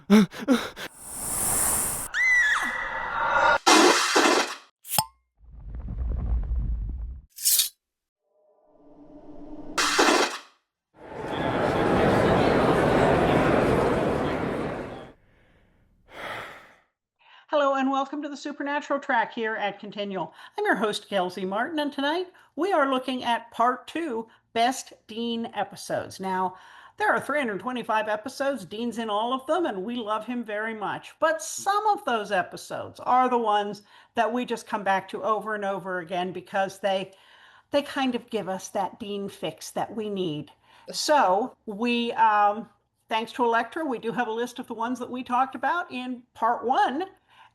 Hello and welcome to the Supernatural track here at Continual. I'm your host, Gail Martin, and tonight we are looking at part 2, Best Dean Episodes. Now, there are 325 episodes, Dean's in all of them, and we love him very much. But some of those episodes are the ones that we just come back to over and over again because they kind of give us that Dean fix that we need. So thanks to Elektra, we do have a list of the ones that we talked about in part 1,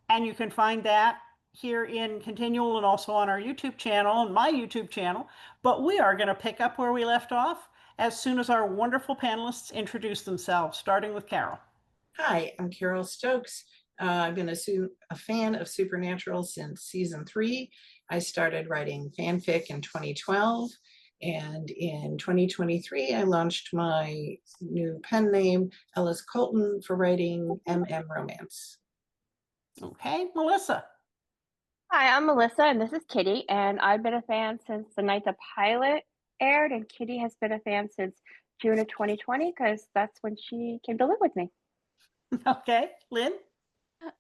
and you can find that here in Continual and also on our YouTube channel and my YouTube channel. But we are going to pick up where we left off as soon as our wonderful panelists introduce themselves, starting with Carole. Hi, I'm Carole Stokes. I've been a fan of Supernatural since season 3. I started writing fanfic in 2012, and in 2023, I launched my new pen name, Ellis Colton, for writing romance. Okay, Melissa. Hi, I'm Melissa, and this is Kitty, and I've been a fan since the night the pilot aired, and Kitty has been a fan since June of 2020 because that's when she came to live with me. Okay, Lynn.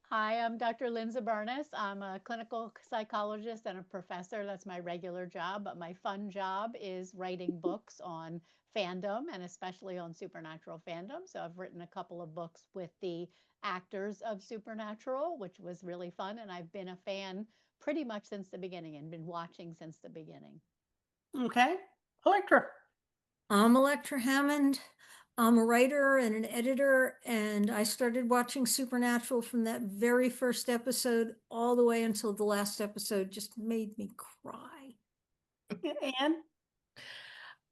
Hi, I'm Dr. Lynn Zubernis. I'm a clinical psychologist and a professor. That's my regular job, but my fun job is writing books on fandom and especially on supernatural fandom. So I've written a couple of books with the actors of Supernatural, which was really fun. And I've been a fan pretty much since the beginning and been watching since the beginning. Okay, Elektra. I'm Elektra Hammond. I'm a writer and an editor, and I started watching Supernatural from that very first episode all the way until the last episode just made me cry. Anne?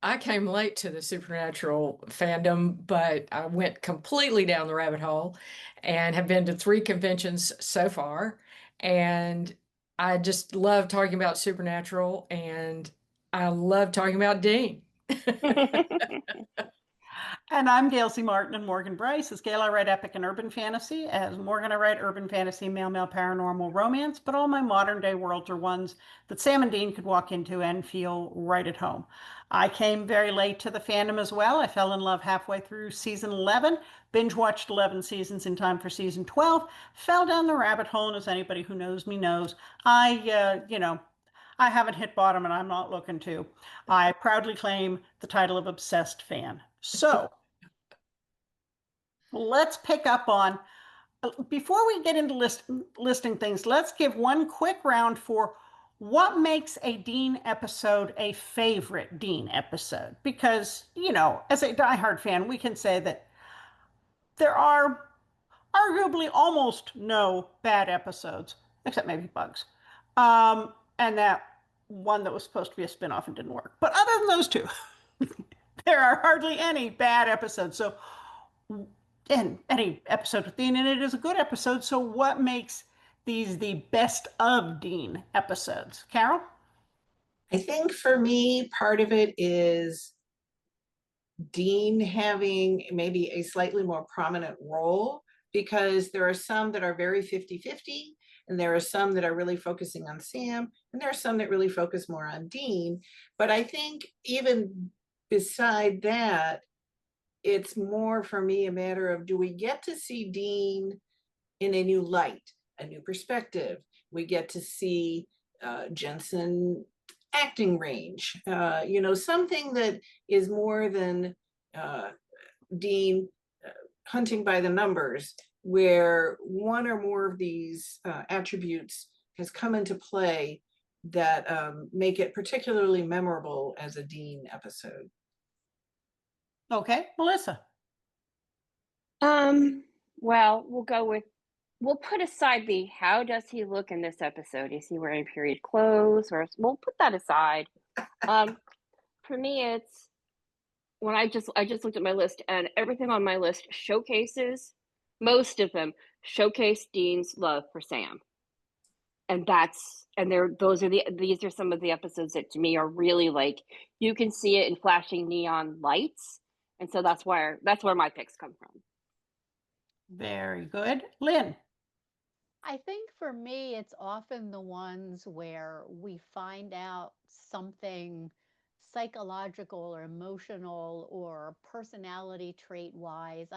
I came late to the Supernatural fandom, but I went completely down the rabbit hole and have been to 3 conventions so far. And I just love talking about Supernatural, and I love talking about Dean. And I'm Gail C. Martin, and Morgan Bryce. As Gail, I write epic and urban fantasy. As Morgan, I write urban fantasy, male paranormal romance, but all my modern day worlds are ones that Sam and Dean could walk into and feel right at home. I came very late to the fandom as well. I fell in love halfway through season 11, binge watched 11 seasons in time for season 12, fell down the rabbit hole, and as anybody who knows me knows, I haven't hit bottom and I'm not looking to. I proudly claim the title of obsessed fan. So let's pick up on, before we get into listing things, let's give one quick round for what makes a Dean episode a favorite Dean episode. Because, as a diehard fan, we can say that there are arguably almost no bad episodes, except maybe Bugs. And that one that was supposed to be a spinoff and didn't work. But other than those 2, there are hardly any bad episodes. So, and any episode with Dean in it is a good episode. So what makes these the best of Dean episodes? Carole? I think for me, part of it is Dean having maybe a slightly more prominent role, because there are some that are very 50-50, and there are some that are really focusing on Sam, and there are some that really focus more on Dean. But I think even beside that, it's more for me a matter of, do we get to see Dean in a new light, a new perspective? We get to see Jensen acting range, something that is more than Dean hunting by the numbers, where one or more of these attributes has come into play that make it particularly memorable as a Dean episode. Okay, Melissa. Well, we'll put aside the how does he look in this episode? Is he wearing period clothes? Or we'll put that aside. For me, it's when I just looked at my list, and everything on my list showcases, most of them showcase Dean's love for Sam. And these are some of the episodes that to me are really like, you can see it in flashing neon lights. And so that's where my picks come from. Very good. Lynn. I think for me, it's often the ones where we find out something psychological or emotional or personality trait wise.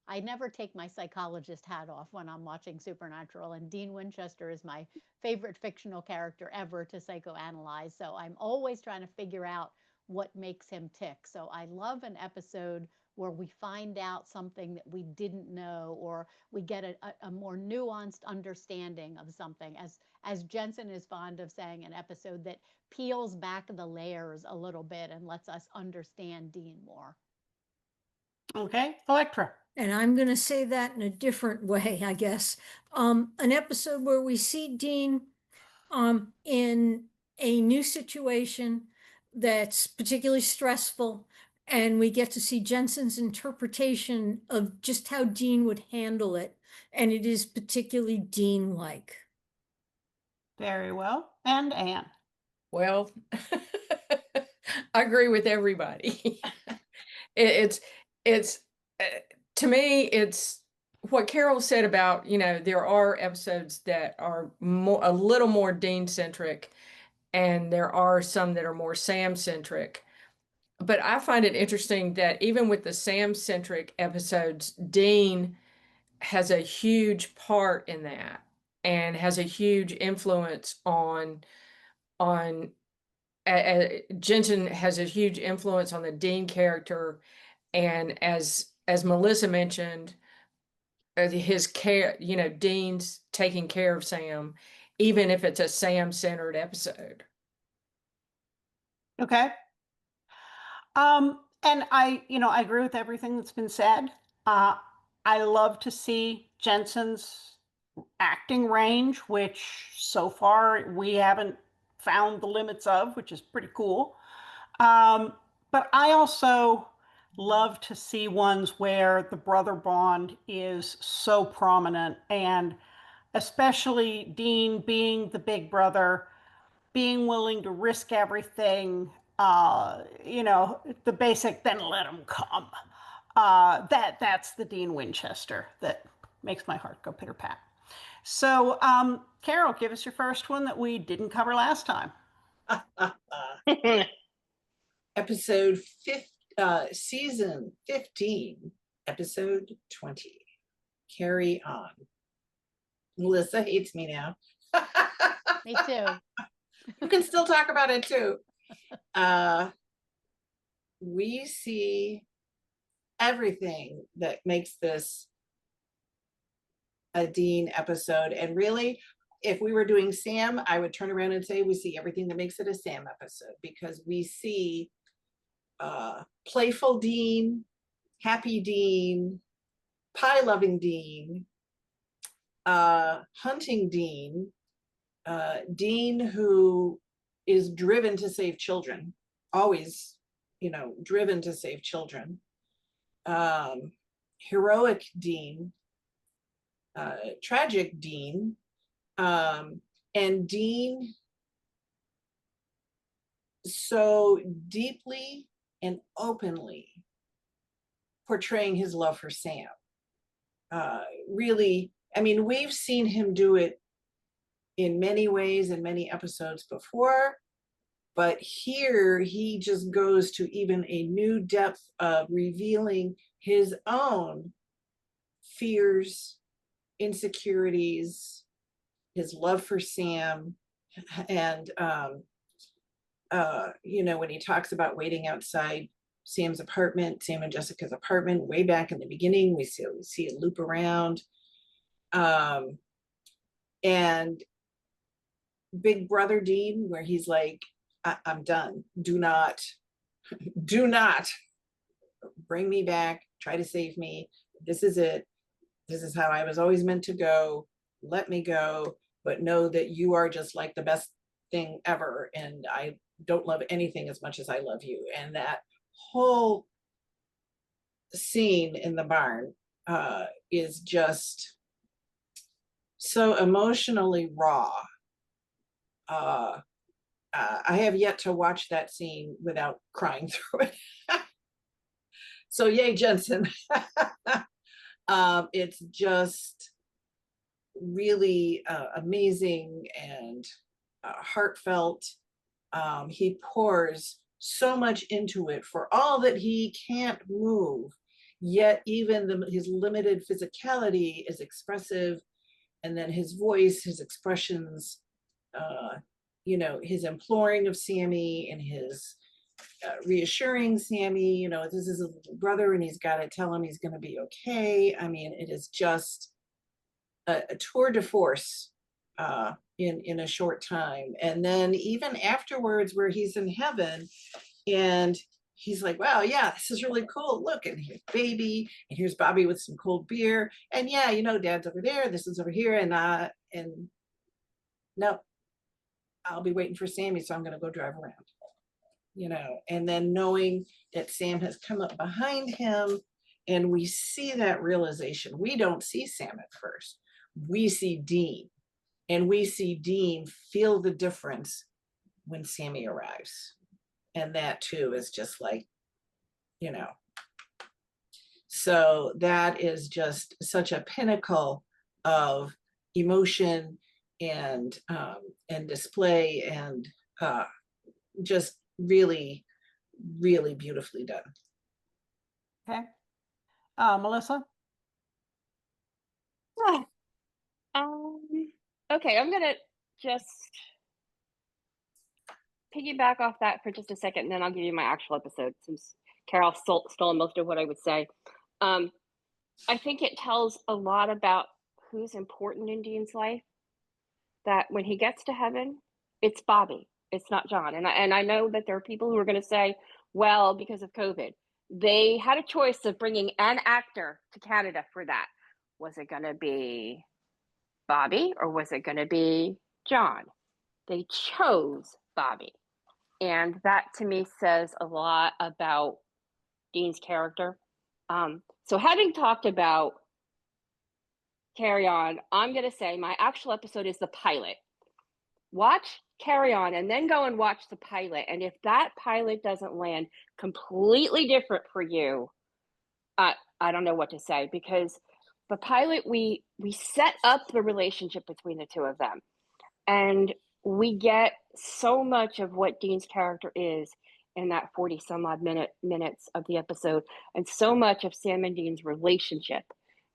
I never take my psychologist hat off when I'm watching Supernatural, and Dean Winchester is my favorite fictional character ever to psychoanalyze. So I'm always trying to figure out what makes him tick. So I love an episode where we find out something that we didn't know, or we get a more nuanced understanding of something, as Jensen is fond of saying, an episode that peels back the layers a little bit and lets us understand Dean more. Okay. Elektra. And I'm going to say that in a different way, I guess. An episode where we see Dean in a new situation that's particularly stressful, and we get to see Jensen's interpretation of just how Dean would handle it, and it is particularly Dean-like. Very well. And Anne. Well, I agree with everybody. It's to me, it's what Carole said about, there are episodes that are a little more Dean-centric, and there are some that are more Sam-centric. But I find it interesting that even with the Sam-centric episodes, Dean has a huge part in that and has a huge influence on Jensen has a huge influence on the Dean character, and as Melissa mentioned, his care, Dean's taking care of Sam, even if it's a Sam-centered episode. Okay. And I agree with everything that's been said. I love to see Jensen's acting range, which so far we haven't found the limits of, which is pretty cool. But I also love to see ones where the brother bond is so prominent, and especially Dean being the big brother, being willing to risk everything, the basic then let them come. That's the Dean Winchester that makes my heart go pitter pat. So, Carole, give us your first one that we didn't cover last time. Episode 5, season 15, episode 20. Carry on. Melissa hates me now. Me too. You can still talk about it too. We see everything that makes this a Dean episode. And really, if we were doing Sam, I would turn around and say we see everything that makes it a Sam episode, because we see playful Dean, happy Dean, pie-loving Dean, hunting Dean, Dean who is driven to save children, always, driven to save children, heroic Dean, tragic Dean, and Dean so deeply and openly portraying his love for Sam. Really, we've seen him do it in many ways in many episodes before, but here he just goes to even a new depth of revealing his own fears, insecurities, his love for Sam. And when he talks about waiting outside Sam's apartment, Sam and Jessica's apartment, way back in the beginning, we see a loop around, and Big Brother Dean, where he's like, I'm done. Do not bring me back. Try to save me. This is it. This is how I was always meant to go. Let me go, but know that you are just like the best thing ever, and I don't love anything as much as I love you. And that whole scene in the barn is just so emotionally raw. I have yet to watch that scene without crying through it. So yay, Jensen. It's just really amazing and heartfelt. He pours so much into it for all that he can't move, yet even his limited physicality is expressive, and then his voice, his expressions, his imploring of Sammy and his reassuring Sammy, this is his little brother and he's got to tell him he's going to be okay. I mean, it is just a tour de force in a short time. And then even afterwards, where he's in heaven and he's like, wow, yeah, this is really cool. Look, and here's baby, and here's Bobby with some cold beer. And yeah, dad's over there, this is over here, and no, I'll be waiting for Sammy, so I'm gonna go drive around. And then knowing that Sam has come up behind him, and we see that realization. We don't see Sam at first. We see Dean, and we see Dean feel the difference when Sammy arrives. And that too is just like, so that is just such a pinnacle of emotion and display, and just really, really beautifully done. Okay. Melissa? Okay, I'm gonna just piggyback off that for just a second, and then I'll give you my actual episode, since Carole stole most of what I would say. I think it tells a lot about who's important in Dean's life, that when he gets to heaven, it's Bobby, it's not John. And I know that there are people who are going to say, well, because of COVID, they had a choice of bringing an actor to Canada for that. Was it going to be Bobby or was it going to be John? They chose Bobby. And that to me says a lot about Dean's character. So having talked about Carry On, I'm going to say my actual episode is the pilot. Watch Carry On and then go and watch the pilot. And if that pilot doesn't land completely different for you, I don't know what to say, because the pilot, we set up the relationship between the two of them. And we get so much of what Dean's character is in that 40 some odd minutes of the episode, and so much of Sam and Dean's relationship,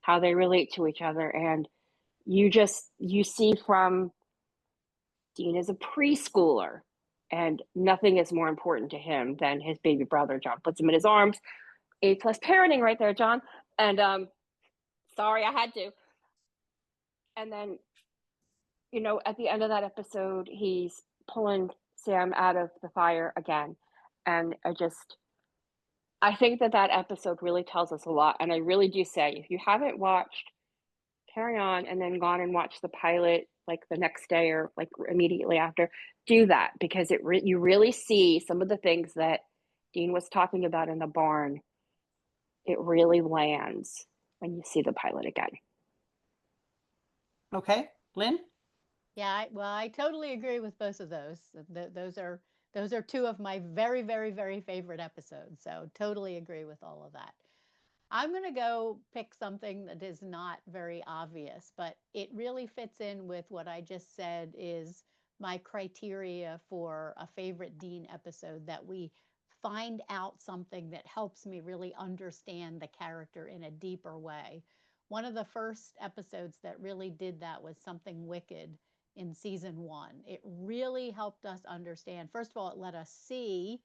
how they relate to each other. And you see from Dean is a preschooler, and nothing is more important to him than his baby brother. John puts him in his arms. A+ parenting right there, John. And sorry, I had to. And then, at the end of that episode, he's pulling Sam out of the fire again. And I think that episode really tells us a lot. And I really do say, if you haven't watched Carry On and then gone and watched the pilot like the next day or like immediately after, do that, because you really see some of the things that Dean was talking about in the barn. It really lands when you see the pilot again. Okay. Lynn? Yeah, I totally agree with both of those. Those are two of my very, very, very favorite episodes. So totally agree with all of that. I'm going to go pick something that is not very obvious, but it really fits in with what I just said is my criteria for a favorite Dean episode, that we find out something that helps me really understand the character in a deeper way. One of the first episodes that really did that was Something Wicked in season 1. It really helped us understand. First of all, it let us see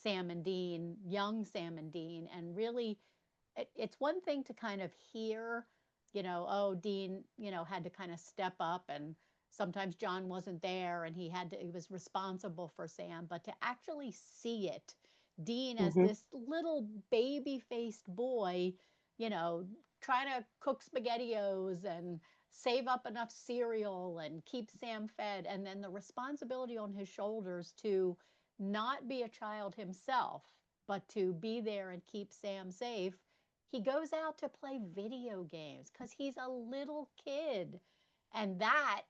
Sam and Dean, young Sam and Dean, and really, it's one thing to kind of hear, oh, Dean, had to kind of step up, and sometimes John wasn't there and he was responsible for Sam, but to actually see it, Dean as this little baby-faced boy, trying to cook SpaghettiOs and save up enough cereal and keep Sam fed, and then the responsibility on his shoulders to not be a child himself, but to be there and keep Sam safe. He goes out to play video games because he's a little kid. And that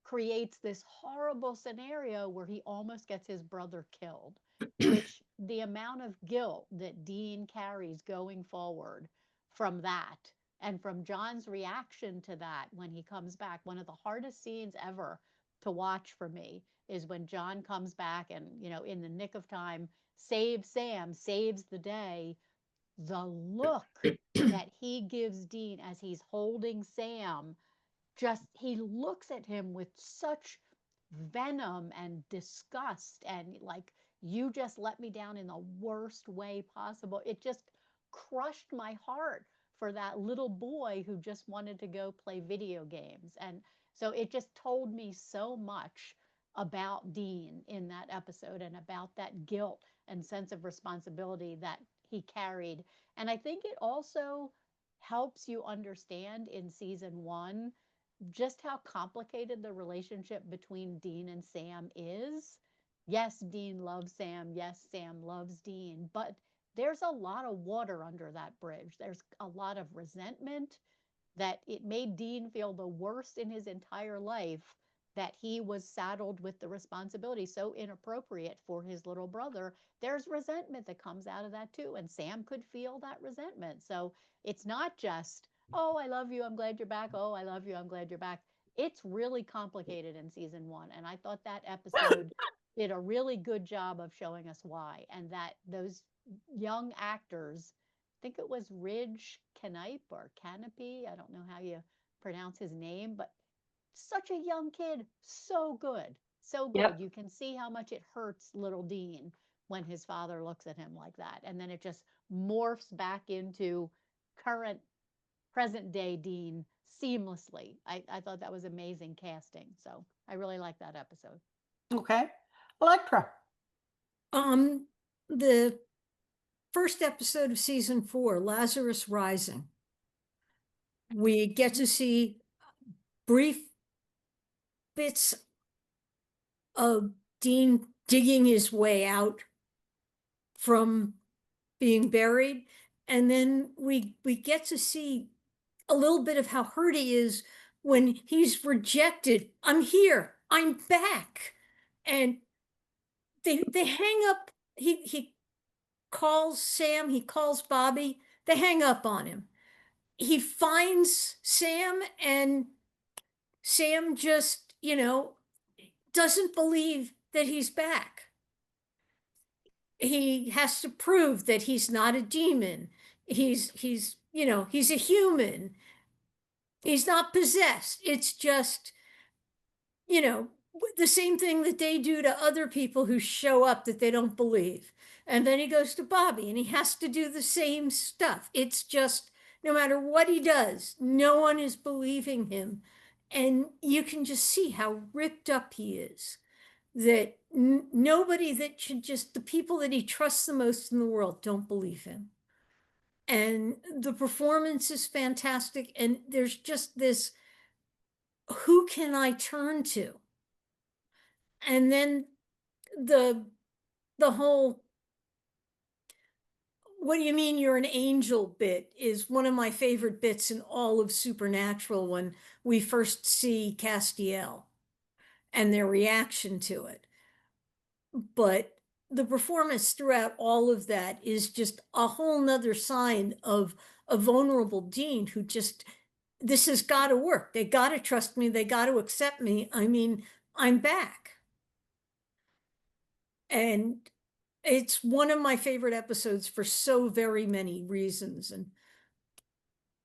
creates this horrible scenario where he almost gets his brother killed, which the amount of guilt that Dean carries going forward from that And from John's reaction to that when he comes back, one of the hardest scenes ever to watch for me is when John comes back and, in the nick of time, saves Sam, saves the day. The look that he gives Dean as he's holding Sam, he looks at him with such venom and disgust and like, you just let me down in the worst way possible. It just crushed my heart for that little boy who just wanted to go play video games. And so it just told me so much about Dean in that episode and about that guilt and sense of responsibility that he carried. And I think it also helps you understand in season 1 just how complicated the relationship between Dean and Sam is. Yes, Dean loves Sam. Yes, Sam loves Dean. But there's a lot of water under that bridge. There's a lot of resentment that it made Dean feel the worst in his entire life that he was saddled with the responsibility so inappropriate for his little brother. There's resentment that comes out of that too. And Sam could feel that resentment. So it's not just, oh, I love you, I'm glad you're back. Oh, I love you, I'm glad you're back. It's really complicated in season 1. And I thought that episode did a really good job of showing us why. And that those young actors, I think it was Ridge Canipe or Canopy, I don't know how you pronounce his name, but such a young kid, so good, so good. Yep. You can see how much it hurts little Dean when his father looks at him like that. And then it just morphs back into present day Dean seamlessly. I thought that was amazing casting. So I really like that episode. Okay. Elektra. The first episode of season 4, Lazarus Rising. We get to see brief bits of Dean digging his way out from being buried. And then we get to see a little bit of how hurt he is when he's rejected. I'm here, I'm back. And they hang up, he calls Sam, he calls Bobby, they hang up on him. He finds Sam and Sam just, doesn't believe that he's back. He has to prove that he's not a demon. He's a human. He's not possessed. It's just, the same thing that they do to other people who show up that they don't believe. And then he goes to Bobby and he has to do the same stuff. It's just, no matter what he does, no one is believing him. And you can just see how ripped up he is. That nobody that should just, the people that he trusts the most in the world don't believe him. And the performance is fantastic. And there's just this, who can I turn to? And then the whole, what do you mean you're an angel bit is one of my favorite bits in all of Supernatural, when we first see Castiel and their reaction to it. But the performance throughout all of that is just a whole nother sign of a vulnerable Dean who just, this has got to work. They got to trust me. They got to accept me. I mean, I'm back. And it's one of my favorite episodes for so very many reasons. And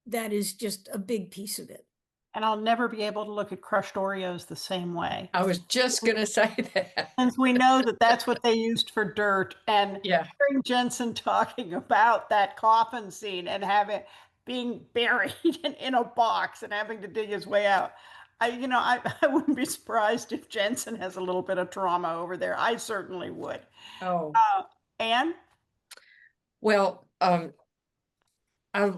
that is just a big piece of it. And I'll never be able to look at crushed Oreos the same way. I was just going to say that. Since we know that that's what they used for dirt. And Yeah. hearing Jensen talking about that coffin scene and being buried in a box and having to dig his way out. I wouldn't be surprised if Jensen has a little bit of trauma over there. I certainly would. Oh. Anne? Well, I've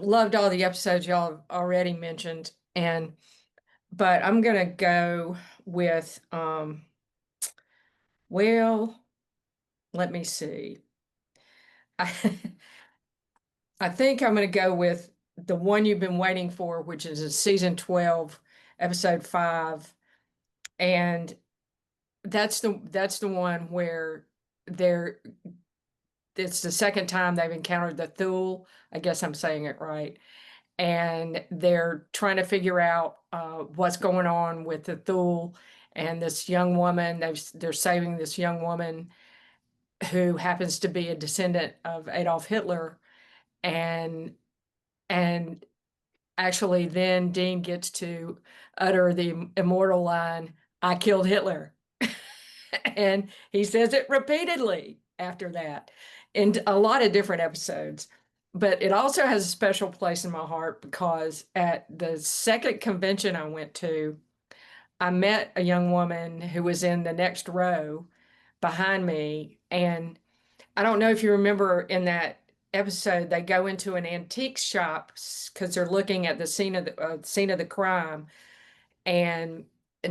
loved all the episodes y'all have already mentioned, but I'm gonna go with well, let me see. I think I'm gonna go with the one you've been waiting for, which is in season 12, episode 5, and that's the one where it's the second time they've encountered the Thule. I guess I'm saying it right. and they're trying to figure out what's going on with the Thule and this young woman. They're saving this young woman who happens to be a descendant of Adolf Hitler, and actually then Dean gets to utter the immortal line, "I killed Hitler." And he says it repeatedly after that in a lot of different episodes. But it also has a special place in my heart because at the second convention I went to, I met a young woman who was in the next row behind me. And I don't know if you remember in that episode, they go into an antique shop because they're looking at the scene of the crime, and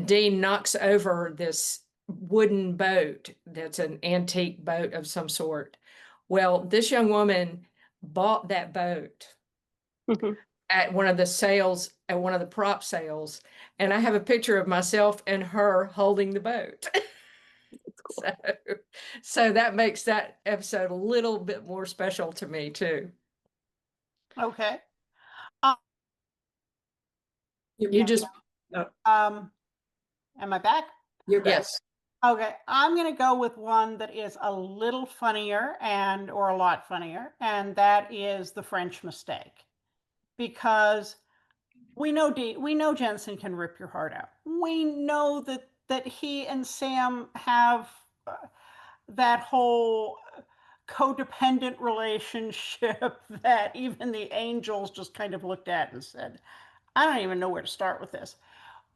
Dean knocks over this wooden boat that's an antique boat of some sort. Well, this young woman bought that boat at one of the sales, at one of the prop sales, and I have a picture of myself and her holding the boat. So that makes that episode a little bit more special to me too. Okay. You just, Am I back? You're back. yes. Okay, I'm going to go with one that is a little funnier or a lot funnier, and that is the French mistake. Because we know Jensen can rip your heart out. We know that he and Sam have that whole codependent relationship that even the angels just kind of looked at and said, I don't even know where to start with this.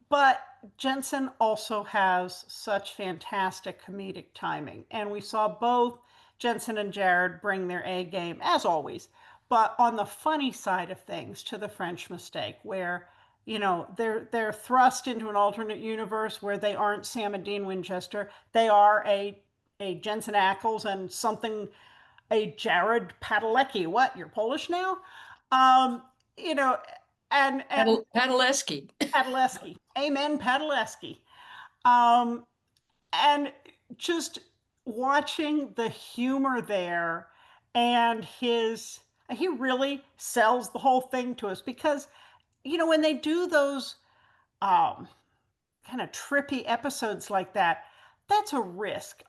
But Jensen also has such fantastic comedic timing. And we saw both Jensen and Jared bring their A game, as always. But on the funny side of things, to the French mistake, where, you know, they're thrust into an alternate universe where they aren't Sam and Dean Winchester. They are a Jensen Ackles and a Jared Padalecki. What, you're Polish now? You know, and Padalecki. Padalecki. Amen, Padalecki. And just watching the humor there, and he really sells the whole thing to us because, you know, when they do those kind of trippy episodes like that, that's a risk.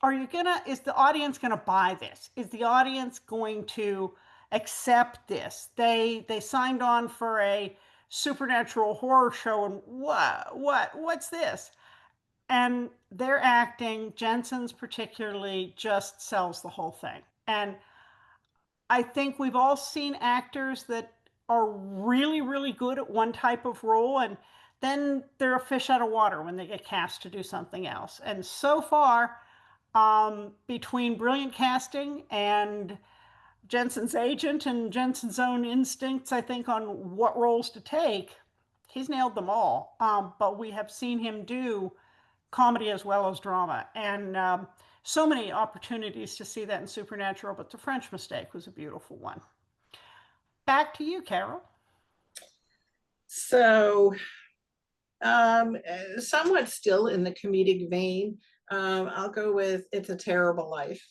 Is the audience gonna buy this? Is the audience going to accept this? They signed on for a supernatural horror show, and what's this? And their acting, Jensen's particularly, just sells the whole thing. And I think we've all seen actors that are really, really good at one type of role, and then they're a fish out of water when they get cast to do something else. And so far, between brilliant casting and Jensen's agent and Jensen's own instincts, I think, on what roles to take, he's nailed them all. But we have seen him do comedy as well as drama, and so many opportunities to see that in Supernatural, but the French mistake was a beautiful one. Back to you, Carole. So, somewhat still in the comedic vein, I'll go with It's a Terrible Life.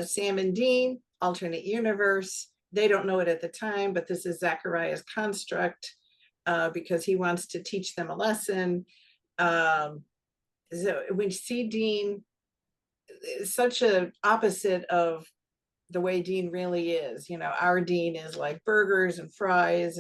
Sam and Dean, alternate universe. They don't know it at the time, but this is Zachariah's construct because he wants to teach them a lesson. So when you see Dean, such an opposite of the way Dean really is. You know, our Dean is like burgers and fries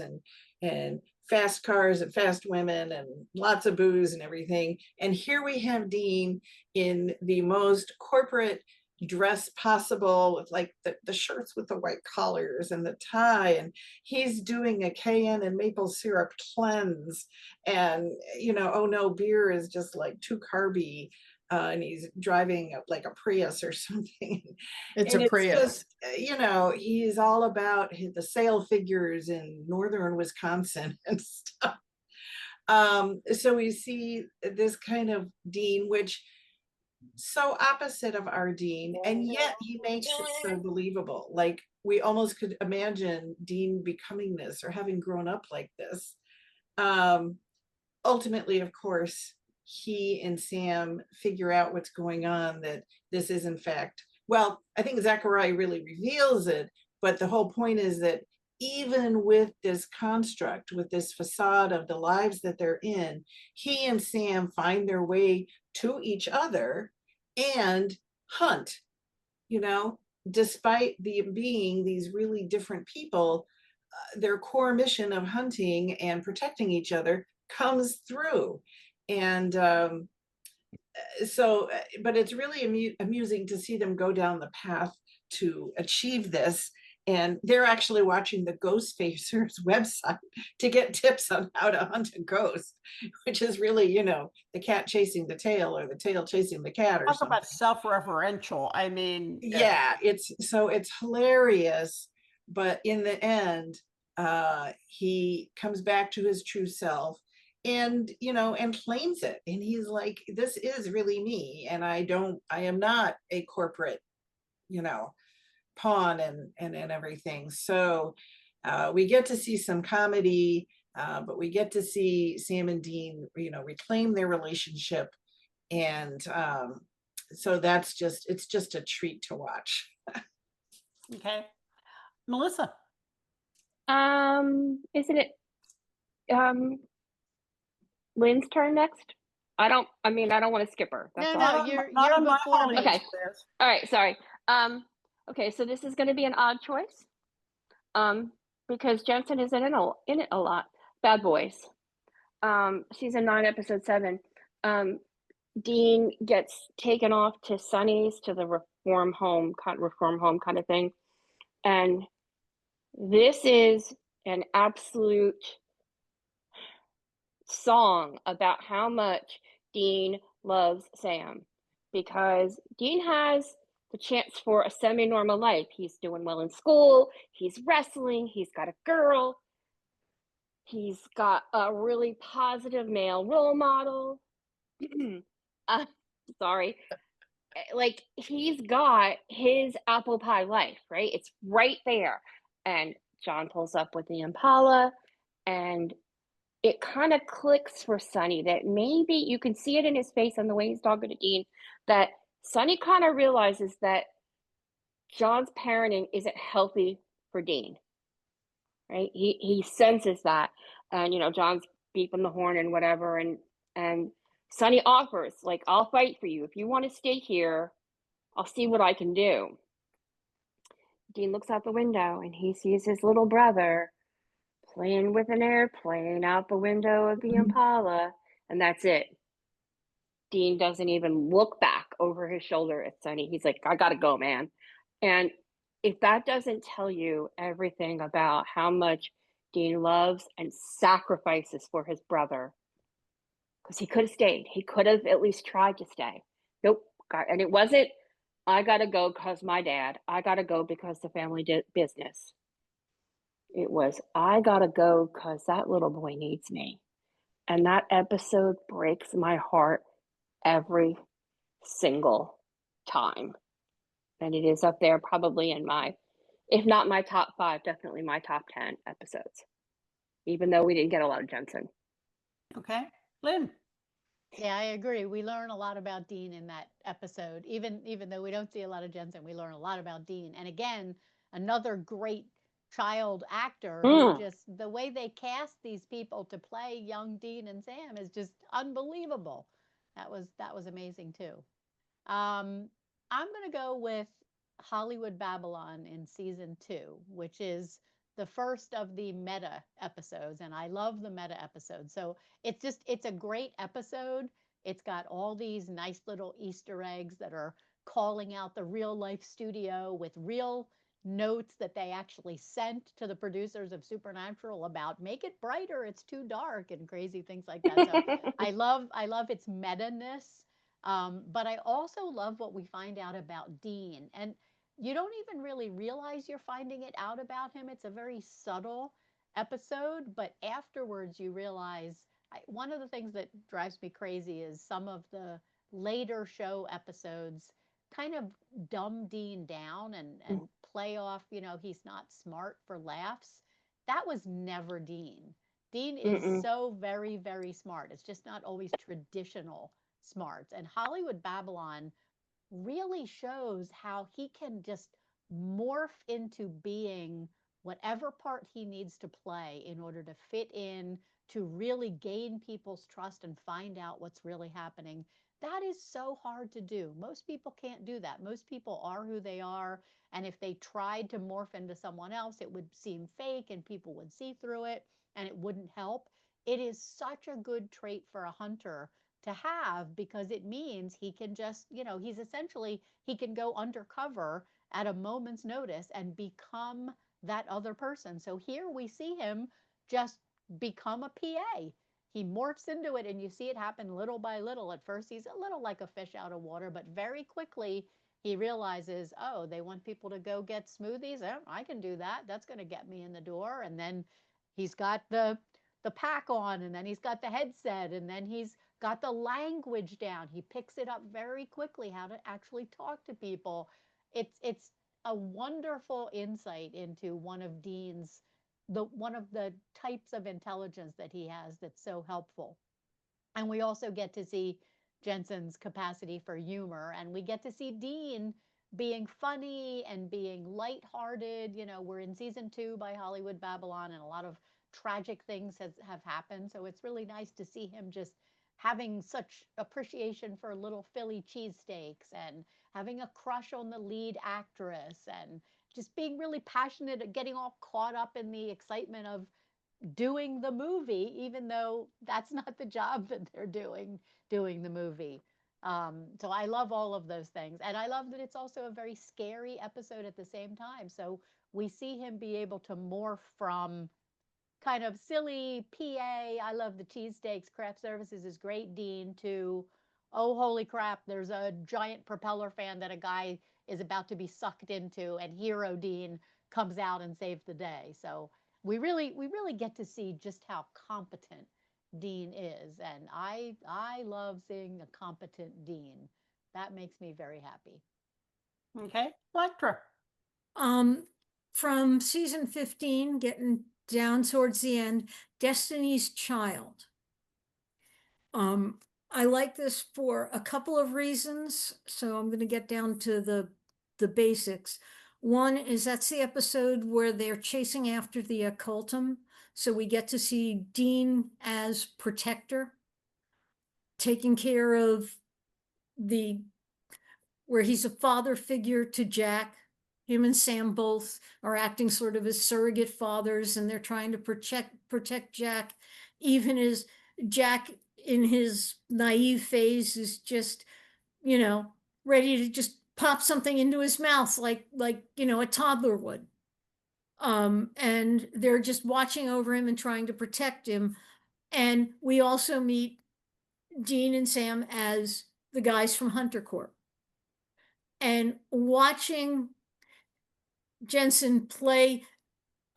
and fast cars and fast women and lots of booze and everything. And here we have Dean in the most corporate dress possible, with like the shirts with the white collars and the tie, and he's doing a cayenne and maple syrup cleanse, and you know, oh no, beer is just like too carby, and he's driving like a Prius or something. It's and a Prius. Just, you know, he's all about the sale figures in northern Wisconsin and stuff. So we see this kind of Dean, which so opposite of our Dean, and yet he makes it so believable. Like we almost could imagine Dean becoming this or having grown up like this. Ultimately, of course, he and Sam figure out what's going on, that this is in fact, well, I think Zachariah really reveals it, but the whole point is that even with this construct, with this facade of the lives that they're in, he and Sam find their way to each other and hunt, you know, despite being these really different people, their core mission of hunting and protecting each other comes through. And but it's really amusing to see them go down the path to achieve this. And they're actually watching the Ghost Facers website to get tips on how to hunt a ghost, which is really, you know, the cat chasing the tail or the tail chasing the cat or Talk something. about self-referential. I mean, Yeah, it's hilarious, but in the end, he comes back to his true self and, you know, and claims it. And he's like, this is really me. And I am not a corporate, you know, pawn and everything. So we get to see some comedy, but we get to see Sam and Dean, you know, reclaim their relationship. And so it's just a treat to watch. okay. Melissa. Isn't it Lynn's turn next? I don't want to skip her. That's No, all. no, you're Not on my before phone, me. Okay. Liz. All right, sorry. Okay, so this is going to be an odd choice. Because Jensen is in it a lot. Bad Boys. Season 9, episode 7. Dean gets taken off to Sonny's, to the reform home kind of thing, and this is an absolute song about how much Dean loves Sam, because Dean has the chance for a semi-normal life. He's doing well in school, he's wrestling, he's got a girl, he's got a really positive male role model. Sorry. Like, he's got his apple pie life, right? It's right there. And John pulls up with the Impala, and it kind of clicks for Sonny that maybe you can see it in his face and the way he's talking to Dean, that Sonny kind of realizes that John's parenting isn't healthy for Dean, right? He senses that, and, you know, John's beeping the horn and whatever, and Sonny offers, like, I'll fight for you. If you want to stay here, I'll see what I can do. Dean looks out the window and he sees his little brother playing with an airplane out the window of the Impala, and that's it. Dean doesn't even look back over his shoulder at Sonny. He's like, I gotta go, man. And if that doesn't tell you everything about how much Dean loves and sacrifices for his brother, because he could have stayed. He could have at least tried to stay. Nope. And it wasn't, I gotta go because my dad. I gotta go because the family business. It was, I gotta go because that little boy needs me. And that episode breaks my heart every single time. And it is up there probably in my, if not my top 5, definitely my top 10 episodes, even though we didn't get a lot of Jensen. Okay. Lynn. Yeah, I agree. We learn a lot about Dean in that episode. Even though we don't see a lot of Jensen, we learn a lot about Dean. And again, another great child actor who just, the way they cast these people to play young Dean and Sam is just unbelievable. That was amazing too. I'm going to go with Hollywood Babylon in season 2, which is the first of the meta episodes. And I love the meta episodes. So it's a great episode. It's got all these nice little Easter eggs that are calling out the real life studio with real notes that they actually sent to the producers of Supernatural about make it brighter, it's too dark, and crazy things like that. So I love its meta-ness. But I also love what we find out about Dean. And you don't even really realize you're finding it out about him. It's a very subtle episode, but afterwards you realize one of the things that drives me crazy is some of the later show episodes kind of dumb Dean down and play off, he's not smart for laughs. That was never Dean. Dean is so very, very smart. It's just not always traditional smarts. And Hollywood Babylon really shows how he can just morph into being whatever part he needs to play in order to fit in, to really gain people's trust and find out what's really happening. That is so hard to do. Most people can't do that. Most people are who they are. And if they tried to morph into someone else, it would seem fake and people would see through it and it wouldn't help. It is such a good trait for a hunter to have because it means he can just, he's essentially, he can go undercover at a moment's notice and become that other person. So here we see him just become a PA. He morphs into it and you see it happen little by little. At first, he's a little like a fish out of water, but very quickly he realizes, oh, they want people to go get smoothies. Oh, I can do that. That's going to get me in the door. And then he's got the pack on, and then he's got the headset, and then he's got the language down. He picks it up very quickly how to actually talk to people. It's a wonderful insight into one of the types of intelligence that he has that's so helpful. And we also get to see Jensen's capacity for humor, and we get to see Dean being funny and being lighthearted. We're in season 2 by Hollywood Babylon, and a lot of tragic things have happened. So it's really nice to see him just having such appreciation for little Philly cheesesteaks and having a crush on the lead actress and just being really passionate at getting all caught up in the excitement of doing the movie, even though that's not the job that they're doing the movie. So I love all of those things. And I love that it's also a very scary episode at the same time. So we see him be able to morph from kind of silly PA, I love the cheesesteaks, craft services is great, Dean, to, oh, holy crap, there's a giant propeller fan that a guy is about to be sucked into, and hero Dean comes out and saves the day. So we really get to see just how competent Dean is. And I love seeing a competent Dean. That makes me very happy. Okay, Elektra. From season 15, getting down towards the end, Destiny's Child. I like this for a couple of reasons, so I'm going to get down to the basics. One is that's the episode where they're chasing after the occultum, so we get to see Dean as protector, taking care of where he's a father figure to Jack. Him and Sam both are acting sort of as surrogate fathers, and they're trying to protect Jack, even as Jack in his naive phase is just, ready to just pop something into his mouth like a toddler would. And they're just watching over him and trying to protect him. And we also meet Dean and Sam as the guys from Hunter Corp. And watching Jensen play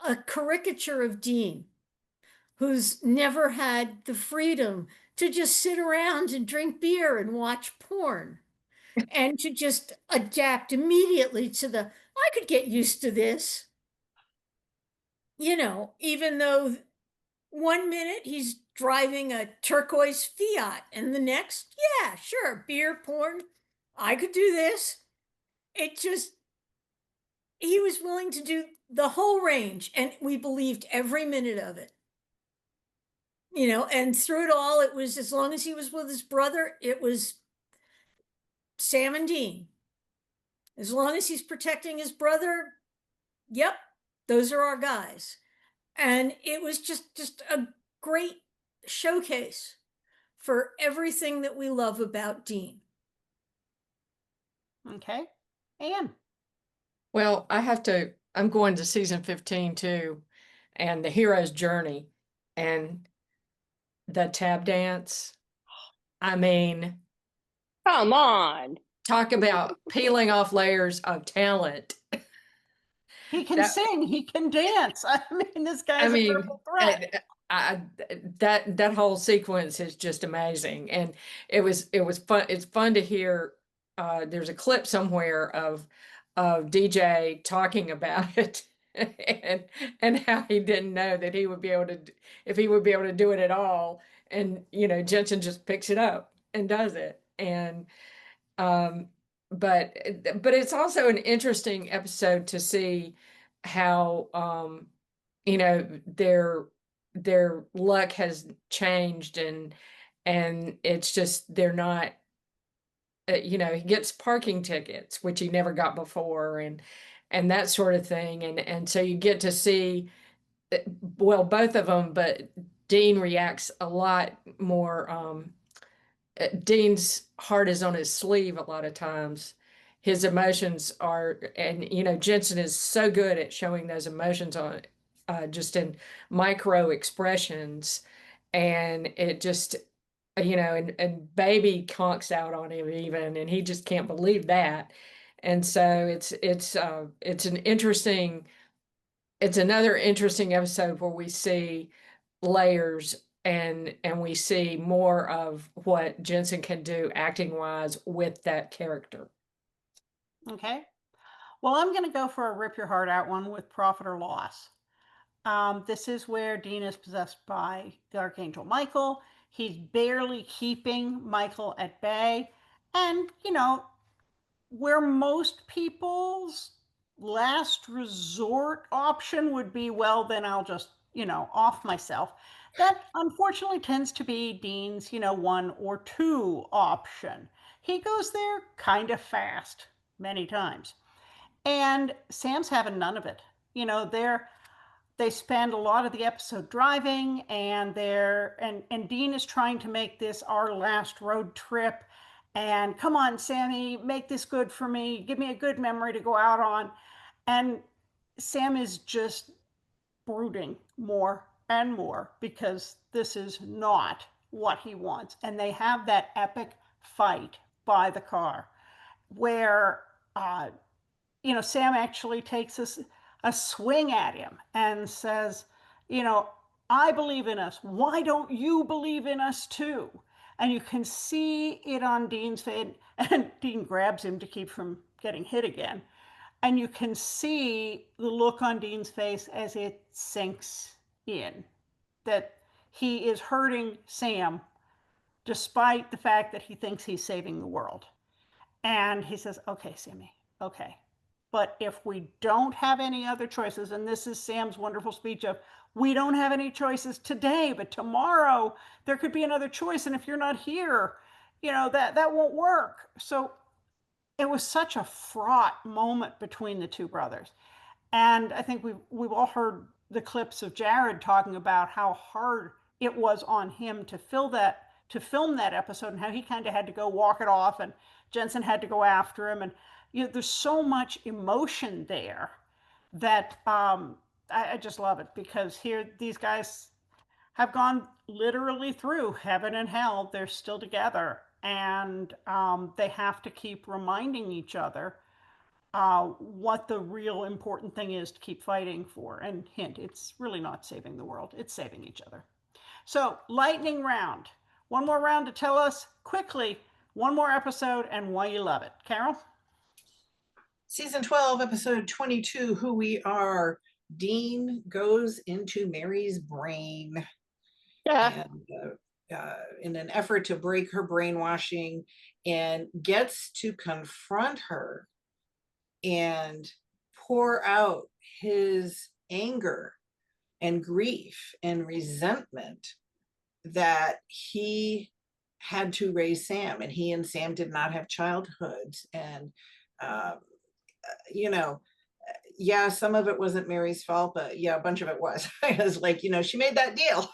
a caricature of Dean, who's never had the freedom to just sit around and drink beer and watch porn, and to just adapt immediately to I could get used to this. Even though 1 minute he's driving a turquoise Fiat, and the next, yeah, sure, beer, porn, I could do this. He was willing to do the whole range, and we believed every minute of it. And through it all, it was, as long as he was with his brother, it was Sam and Dean. As long as he's protecting his brother, yep, those are our guys. And it was just a great showcase for everything that we love about Dean. Okay, Anne. Well, I'm going to season 15 too, and the hero's journey and the tap dance. I mean, Come on. talk about peeling off layers of talent. He can sing, he can dance. I mean, this guy's a triple threat. That whole sequence is just amazing, and it was fun. It's fun to hear. There's a clip somewhere of DJ talking about it, and how he didn't know that he would be able to, if he would be able to do it at all. And Jensen just picks it up and does it. And but it's also an interesting episode to see how you know, their luck has changed, and it's just they're not, you know, he gets parking tickets, which he never got before, and that sort of thing. And so you get to see, well, both of them, but Dean reacts a lot more. Dean's heart is on his sleeve a lot of times. His emotions are, and you know, Jensen is so good at showing those emotions on, just in micro expressions, and it just, you know, and baby conks out on him even, and he just can't believe that. And so it's an interesting, it's another interesting episode where we see layers, and we see more of what Jensen can do acting wise with that character. Okay. Well, I'm going to go for a rip your heart out one with Profit or Loss. This is where Dean is possessed by the Archangel Michael. He's barely keeping Michael at bay. And, you know, where most people's last resort option would be, well, then I'll just, you know, off myself. That unfortunately tends to be Dean's, you know, 1 or 2 option. He goes there kind of fast many times. And Sam's having none of it. You know, they spend a lot of the episode driving, and Dean is trying to make this our last road trip. And come on, Sammy, make this good for me. Give me a good memory to go out on. And Sam is just brooding more and more because this is not what he wants. And they have that epic fight by the car where you know, Sam actually takes a swing at him and says, you know, I believe in us. Why don't you believe in us too? And you can see it on Dean's face, and Dean grabs him to keep from getting hit again. And you can see the look on Dean's face as it sinks in that he is hurting Sam despite the fact that he thinks he's saving the world. And he says, okay, Sammy, okay. But if we don't have any other choices, and this is Sam's wonderful speech of, we don't have any choices today, but tomorrow there could be another choice. And if you're not here, you know, that won't work. So it was such a fraught moment between the two brothers. And I think we've all heard the clips of Jared talking about how hard it was on him to film that episode, and how he kind of had to go walk it off, and Jensen had to go after him. And you know, there's so much emotion there that I just love it, because here these guys have gone literally through heaven and hell. They're still together, and they have to keep reminding each other what the real important thing is to keep fighting for. And hint, it's really not saving the world, it's saving each other. So, lightning round. One more round to tell us quickly one more episode and why you love it. Carole? Season 12, episode 22, Who We Are. Dean goes into Mary's brain. And in an effort to break her brainwashing, and gets to confront her and pour out his anger and grief and resentment that he had to raise Sam, and he and Sam did not have childhoods. And you know, yeah, some of it wasn't Mary's fault, but yeah, a bunch of it was. I was like, you know, she made that deal.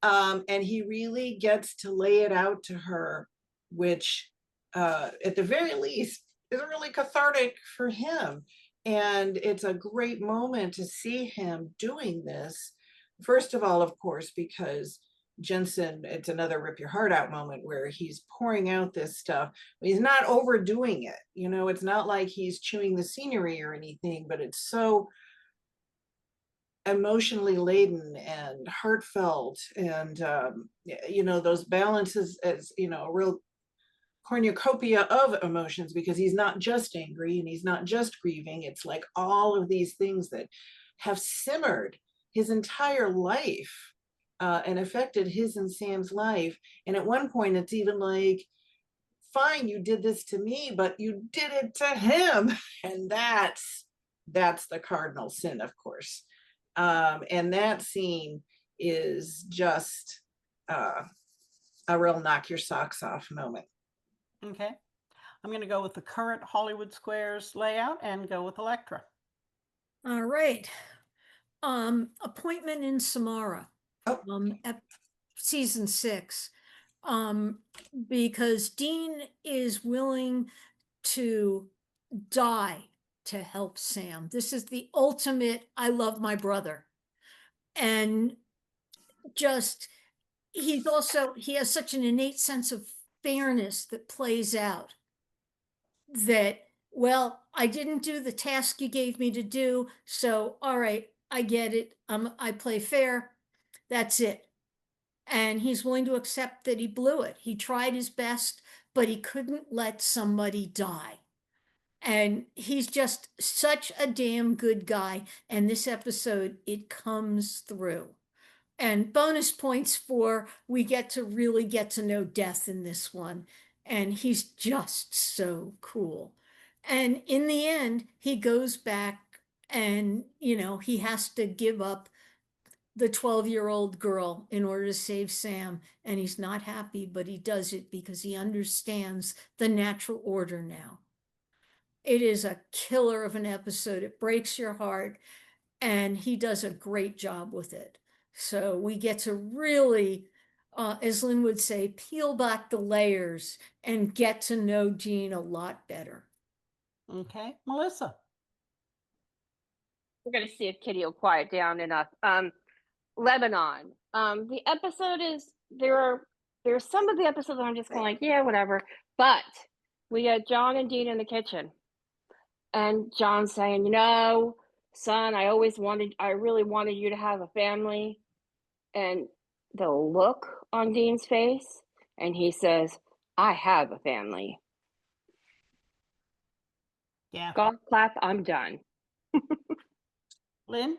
And he really gets to lay it out to her, which at the very least is really cathartic for him. And it's a great moment to see him doing this. First of all, of course, because Jensen, it's another rip your heart out moment where he's pouring out this stuff. He's not overdoing it. You know, it's not like he's chewing the scenery or anything, but it's so emotionally laden and heartfelt, and you know, those balances as, you know, a real cornucopia of emotions, because he's not just angry and he's not just grieving. It's like all of these things that have simmered his entire life and affected his and Sam's life. And at one point it's even like, fine, you did this to me, but you did it to him. And that's that's the cardinal sin, of course. And that scene is just a real knock your socks off moment. Okay. I'm going to go with the current Hollywood Squares layout and go with Elektra. All right. Appointment in Samara. Oh. Season 6. Because Dean is willing to die to help Sam. This is the ultimate, I love my brother. And just, he has such an innate sense of fairness that plays out. That, well, I didn't do the task you gave me to do, so all right, I get it. I play fair. That's it. And he's willing to accept that he blew it. He tried his best, but he couldn't let somebody die. And he's just such a damn good guy. And this episode, it comes through. And bonus points for we get to really get to know Death in this one. And he's just so cool. And in the end, he goes back and, he has to give up the 12-year-old girl in order to save Sam. And he's not happy, but he does it because he understands the natural order now. It is a killer of an episode. It breaks your heart, and he does a great job with it. So we get to really, as Lynn would say, peel back the layers and get to know Dean a lot better. Okay. Melissa. We're going to see if Kitty will quiet down enough. Lebanon. The episode is, there's some of the episodes that I'm just kind of like, yeah, whatever. But we got John and Dean in the kitchen. And John saying, son, I really wanted you to have a family. And the look on Dean's face, and he says, I have a family. Yeah. Golf clap, I'm done. Lynn?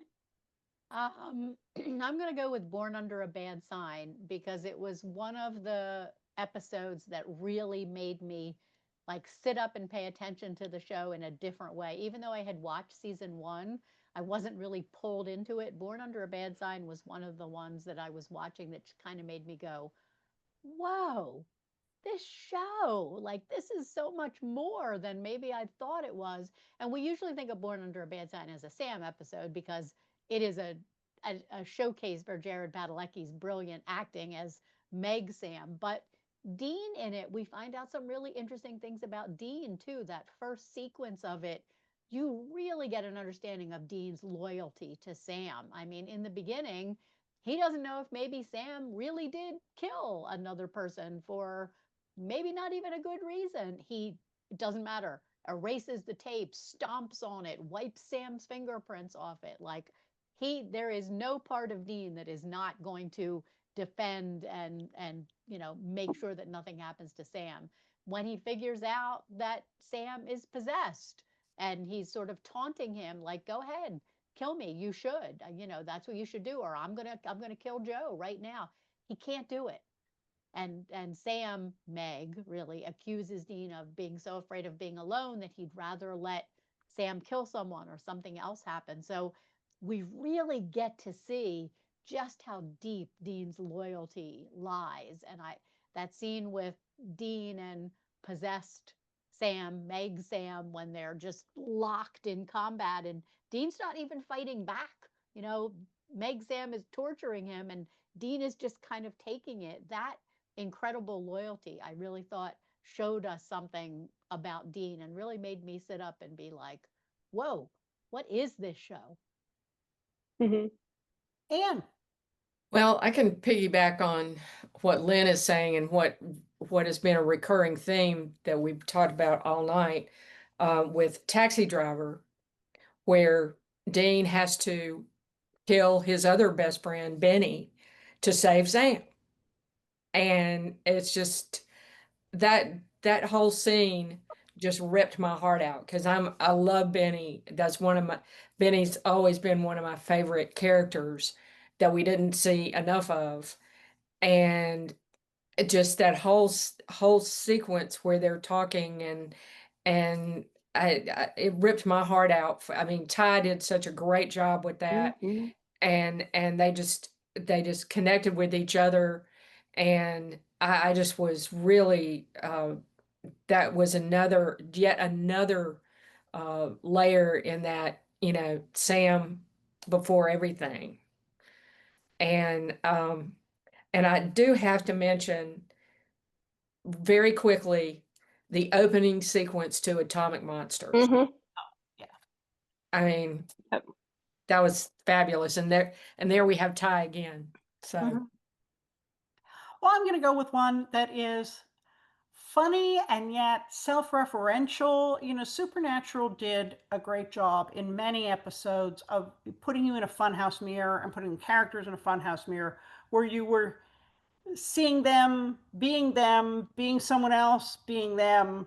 I'm going to go with Born Under a Bad Sign because it was one of the episodes that really made me like sit up and pay attention to the show in a different way. Even though I had watched season 1, I wasn't really pulled into it. Born Under a Bad Sign was one of the ones that I was watching that kind of made me go, whoa, this show, like this is so much more than maybe I thought it was. And we usually think of Born Under a Bad Sign as a Sam episode because it is a showcase for Jared Padalecki's brilliant acting as Meg Sam. But Dean in it, we find out some really interesting things about Dean too. That first sequence of it, you really get an understanding of Dean's loyalty to Sam. I mean, in the beginning, he doesn't know if maybe Sam really did kill another person for maybe not even a good reason. It doesn't matter, erases the tape, stomps on it, wipes Sam's fingerprints off it. Like there is no part of Dean that is not going to defend and make sure that nothing happens to Sam. When he figures out that Sam is possessed and he's sort of taunting him like, go ahead, kill me, you should, that's what you should do, or I'm gonna kill Joe right now. He can't do it. And Sam, Meg, really accuses Dean of being so afraid of being alone that he'd rather let Sam kill someone or something else happen. So we really get to see just how deep Dean's loyalty lies. And that scene with Dean and possessed Sam, Meg Sam, when they're just locked in combat and Dean's not even fighting back. Meg Sam is torturing him and Dean is just kind of taking it. That incredible loyalty, I really thought showed us something about Dean and really made me sit up and be like, whoa, what is this show? Mm-hmm. Anne. Well, I can piggyback on what Lynn is saying and what has been a recurring theme that we've talked about all night with Taxi Driver, where Dean has to kill his other best friend, Benny, to save Sam. And it's just that whole scene just ripped my heart out because I love Benny. That's Benny's always been one of my favorite characters that we didn't see enough of. And just that whole sequence where they're talking and it ripped my heart out. I mean, Ty did such a great job with that, Mhm. and they just connected with each other, and I just was really that was yet another layer in that, Sam before everything. And I do have to mention very quickly the opening sequence to Atomic Monsters. Mhm. I mean, Yep. that was fabulous. And there we have Ty again. So Mhm. Well, I'm going to go with one that is funny and yet self-referential. Supernatural did a great job in many episodes of putting you in a funhouse mirror and putting characters in a funhouse mirror where you were seeing them, being someone else, being them.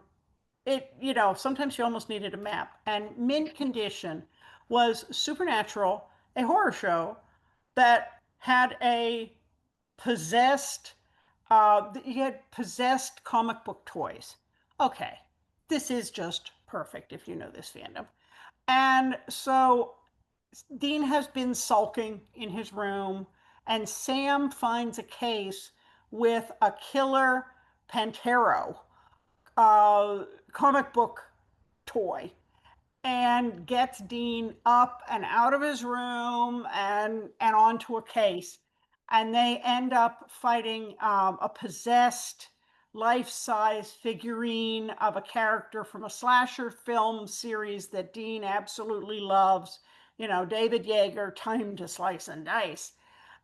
Sometimes you almost needed a map. And Mint Condition was Supernatural, a horror show that had a possessed, you had possessed comic book toys. Okay, this is just perfect if you know this fandom. And so Dean has been sulking in his room, and Sam finds a case with a killer Pantero comic book toy and gets Dean up and out of his room and onto a case. And they end up fighting a possessed life-size figurine of a character from a slasher film series that Dean absolutely loves. David Yeager, Time to Slice and Dice.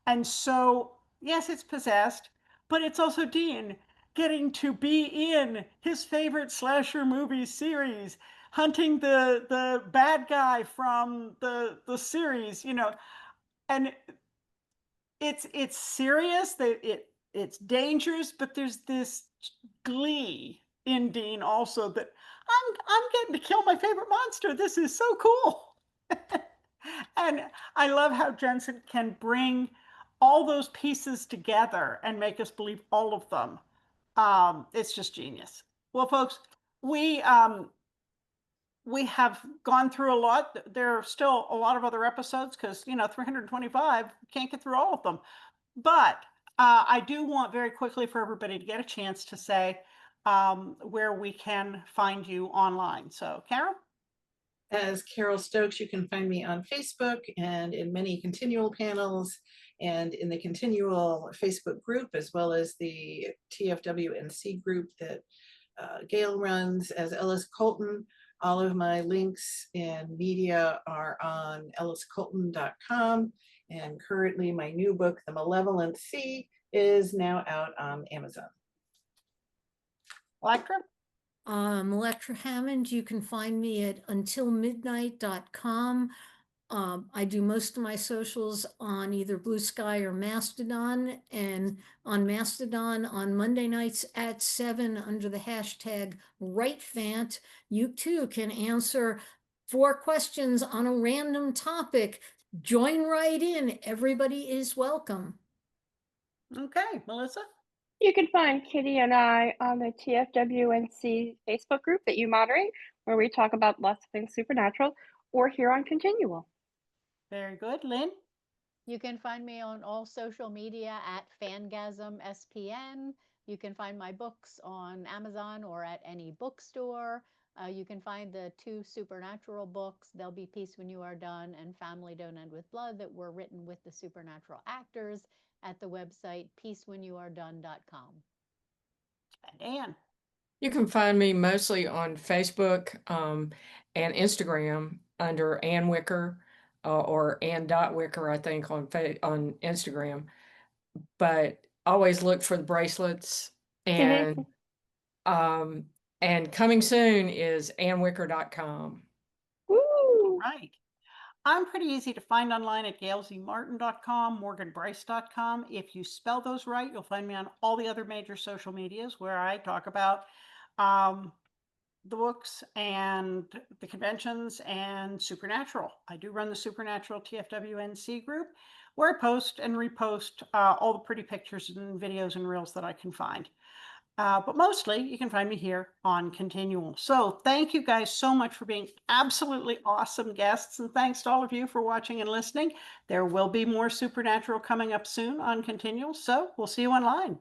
And so, yes, it's possessed, but it's also Dean getting to be in his favorite slasher movie series, hunting the bad guy from the series, and it's serious, that it's dangerous, but there's this glee in Dean also that I'm getting to kill my favorite monster. This is so cool. And I love how Jensen can bring all those pieces together and make us believe all of them. It's just genius. Well, folks, we we have gone through a lot. There are still a lot of other episodes because 325, can't get through all of them. But I do want very quickly for everybody to get a chance to say where we can find you online. So, Carole? As Carole Stokes, you can find me on Facebook and in many continual panels and in the continual Facebook group, as well as the TFWNC group that Gail runs as Ellis Colton. All of my links and media are on elliscolton.com. And currently my new book, The Malevolent Sea, is now out on Amazon. Elektra? Elektra Hammond, you can find me at untilmidnight.com. I do most of my socials on either Blue Sky or Mastodon, and on Mastodon on Monday nights at 7 under the hashtag WriteFant, you too can answer 4 questions on a random topic. Join right in. Everybody is welcome. Okay, Melissa? You can find Kitty and I on the TFWNC Facebook group that you moderate, where we talk about lots of things supernatural, or here on Continual. Very good. Lynn? You can find me on all social media at FangasmSPN. You can find my books on Amazon or at any bookstore. You can find the 2 supernatural books, There'll Be Peace When You Are Done and Family Don't End With Blood, that were written with the supernatural actors, at the website peacewhenyouaredone.com. And Anne? you can find me mostly on Facebook and Instagram under Ann Wicker or Ann.Wicker, I think, on Instagram. But always look for the bracelets. And coming soon is annwicker.com. Woo! Right. I'm pretty easy to find online at gailzmartin.com, morganbryce.com. If you spell those right, you'll find me on all the other major social medias where I talk about the books and the conventions and Supernatural. I do run the Supernatural TFWNC group where I post and repost all the pretty pictures and videos and reels that I can find. But mostly you can find me here on Continual. So thank you guys so much for being absolutely awesome guests. And thanks to all of you for watching and listening. There will be more Supernatural coming up soon on Continual. So we'll see you online.